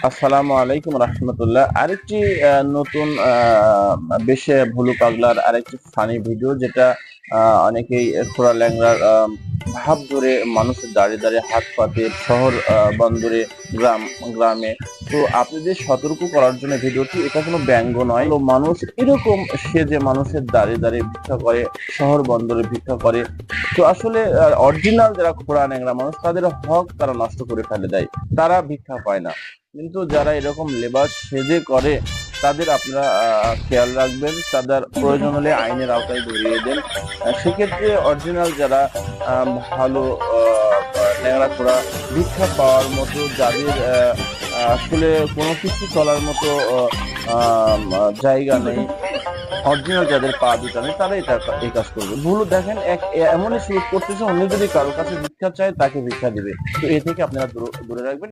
আসসালামু আলাইকুম রহমতুল্লাহ। আরেকটি নতুন বেশে ভুলু পাগলার আরেকটি ফানি ভিডিও, যেটা অনেকেই খোঁড়া ল্যাংড়ার ভাব ধরে মানুষের দাঁড়িয়ে দাঁড়িয়ে হাত পাতে শহর বন্দরে গ্রামে। তো আপনাদের সতর্ক করার জন্য ভিডিওটি, এটা কোনো ব্যঙ্গ নয়। তো মানুষ এরকম সেজে মানুষের দাঁড়িয়ে দাঁড়িয়ে ভিক্ষা করে, শহর বন্দরে ভিক্ষা করে। তো আসলে অরিজিনাল যারা খোঁড়া ল্যাংড়া মানুষ, তাদের হক তারা নষ্ট করে ফেলে দেয়, তারা ভিক্ষা পায় না। কিন্তু যারা এরকম লেবাস সেজে করে, তাদের আপনারা খেয়াল রাখবেন, তাদের প্রয়োজন হলে আইনের আওতায় ধরিয়ে দেন। সেক্ষেত্রে অরিজিনাল যারা ভালো ন্যাংরা খোড়া ভিক্ষা পাওয়ার মতো, যাদের আসলে কোনো কিছু চলার মতো জায়গা নেই, অরিজিনাল যাদের পা দুটা নেই, তারা এই কাজ করবে। ভুল দেখেন, এমনই সুযোগ করতেছে, অন্য যদি কারো কাছে ভিক্ষা চায় তাকে ভিক্ষা দিবে। তো এ থেকে আপনারা দূরে রাখবেন।